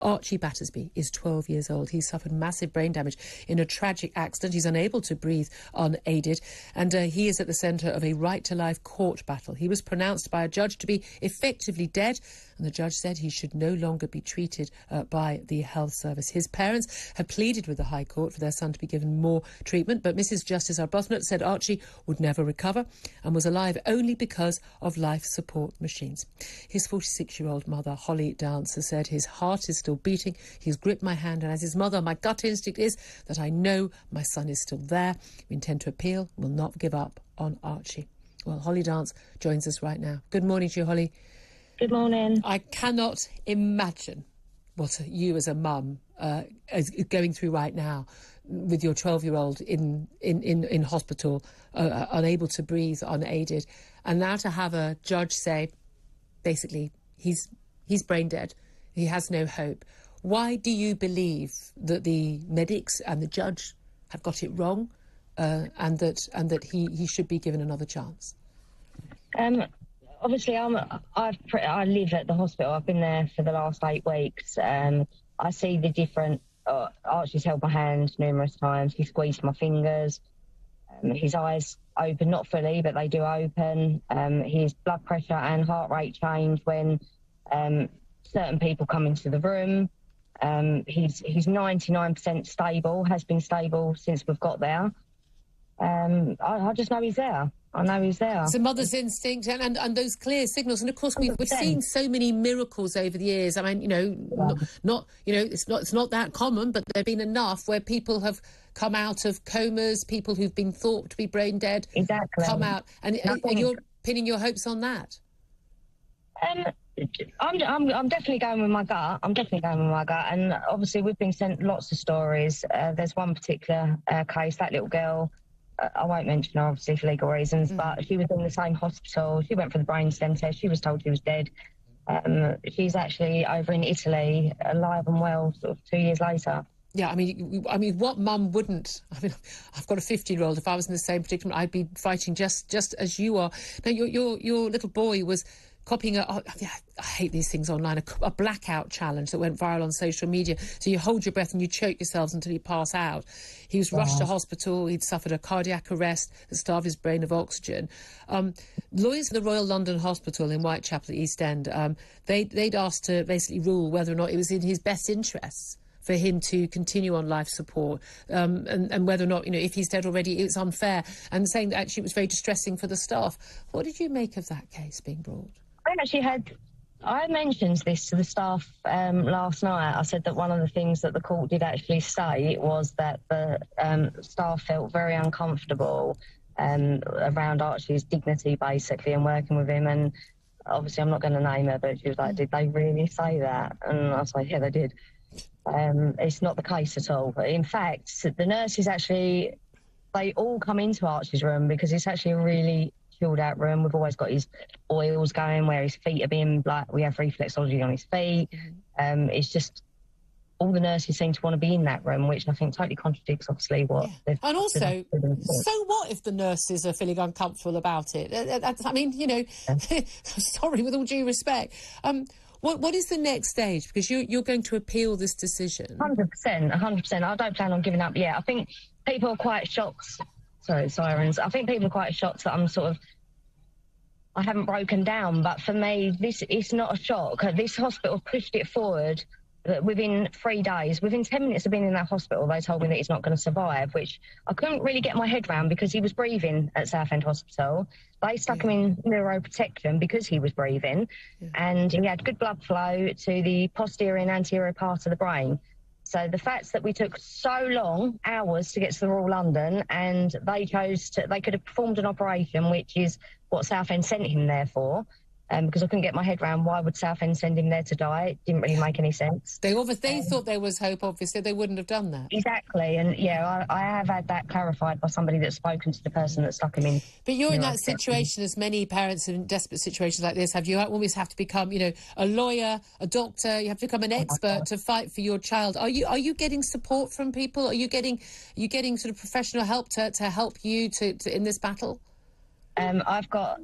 Archie Battersbee is 12 years old. He suffered massive brain damage in a tragic accident. He's unable to breathe unaided, and he is at the centre of a right-to-life court battle. He was pronounced by a judge to be effectively dead, and the judge said he should no longer be treated by the health service. His parents had pleaded with the High Court for their son to be given more treatment, but Mrs Justice Arbuthnot said Archie would never recover and was alive only because of life support machines. His 46-year-old mother, Hollie Dance, has said his heart is still beating. He's gripped my hand, and as his mother, my gut instinct is that I know my son is still there. We intend to appeal, will not give up on Archie. Well, Hollie Dance joins us right now. Good morning to you, Hollie. Good morning. I cannot imagine what you as a mum is going through right now with your 12-year-old in hospital, unable to breathe, unaided, and now to have a judge say, basically, he's brain dead. He has no hope. Why do you believe that the medics and the judge have got it wrong, and that he should be given another chance? Obviously, I live at the hospital. I've been there for the last 8 weeks. I see the different. Archie's held my hand numerous times. He squeezed my fingers. His eyes open, not fully, but they do open. His blood pressure and heart rate change when certain people come into the room. He's 99% stable, has been stable since we've got there. I just know he's there. I know he's there. It's a mother's instinct and those clear signals. And of course, we've seen so many miracles over the years. I mean, it's not that common, but there've been enough where people have come out of comas, people who've been thought to be brain dead, exactly, come out, and you're pinning your hopes on that. I'm definitely going with my gut. And obviously we've been sent lots of stories. There's one particular case, that little girl, I won't mention her obviously for legal reasons, but she was in the same hospital. She went for the brain stem test. She was told she was dead. She's actually over in Italy, alive and well, sort of 2 years later. Yeah, I mean, what mum wouldn't? I mean, I've got a 15-year-old. If I was in the same predicament, I'd be fighting just as you are. Now, your little boy was copying I hate these things online, a blackout challenge that went viral on social media. So you hold your breath and you choke yourselves until you pass out. He was rushed to hospital. He'd suffered a cardiac arrest that starved his brain of oxygen. Lawyers at the Royal London Hospital in Whitechapel, East End, they'd asked to basically rule whether or not it was in his best interests for him to continue on life support, and whether or not, if he's dead already, it's unfair, and saying that actually it was very distressing for the staff. What did you make of that case being brought? I mentioned this to the staff last night. I said that one of the things that the court did actually say was that the staff felt very uncomfortable around Archie's dignity, basically, and working with him. And obviously, I'm not going to name her, but she was like, did they really say that? And I was like, yeah, they did. It's not the case at all. In fact, the nurses actually, they all come into Archie's room because it's actually a really chilled out room. We've always got his oils going where his feet are being, like, we have reflexology on his feet. It's just all the nurses seem to want to be in that room, which I think totally contradicts obviously what they've. And also, so what if the nurses are feeling uncomfortable about it? I mean, sorry, with all due respect. What is the next stage? Because you're going to appeal this decision. 100%. I don't plan on giving up yet. I think people are quite shocked. Sorry, sirens. I think people are quite shocked that I haven't broken down. But for me, it's not a shock. This hospital pushed it forward within 3 days. Within 10 minutes of being in that hospital, they told me that he's not going to survive, which I couldn't really get my head around because he was breathing at Southend Hospital. They stuck him in neuroprotection because he was breathing, and he had good blood flow to the posterior and anterior part of the brain. So the fact that we took so long, hours, to get to the Royal London, and they could have performed an operation, which is what Southend sent him there for, because I couldn't get my head around why would Southend send him there to die. It didn't really make any sense. They thought there was hope, obviously. They wouldn't have done that. Exactly. And, I have had that clarified by somebody that's spoken to the person that stuck him in. But you're in that situation, as many parents in desperate situations like this have. You always have to become, a lawyer, a doctor. You have to become an expert to fight for your child. Are you getting support from people? Are you getting sort of professional help to help you to in this battle? I've got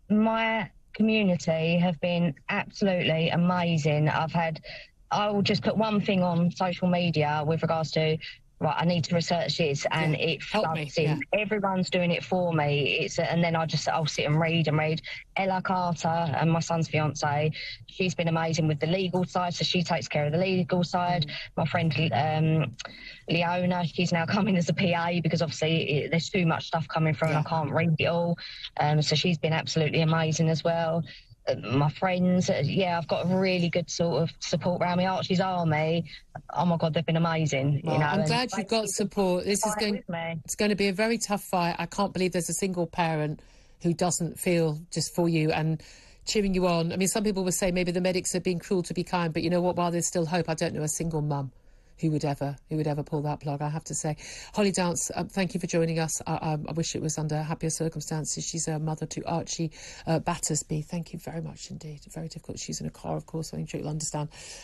my community have been absolutely amazing. I've had I will just put one thing on social media with regards to, right, I need to research this, and it floods in. Everyone's doing it for me. And then I'll sit and read. Ella Carter, and my son's fiance, she's been amazing with the legal side, so she takes care of the legal side. My friend Leona, she's now coming as a PA because obviously there's too much stuff coming through and I can't read it all. So she's been absolutely amazing as well. My friends, I've got a really good sort of support around me. Archie's Army, oh my God, they've been amazing. Well, you know, I'm glad you've got support. It's going to be a very tough fight. I can't believe there's a single parent who doesn't feel just for you and cheering you on. I mean, some people would say maybe the medics are being cruel to be kind, but you know what? While there's still hope, I don't know a single mum who would ever pull that plug, I have to say. Hollie Dance, thank you for joining us. I wish it was under happier circumstances. She's a mother to Archie Battersbee. Thank you very much indeed. Very difficult. She's in a car, of course, so I'm sure you'll understand.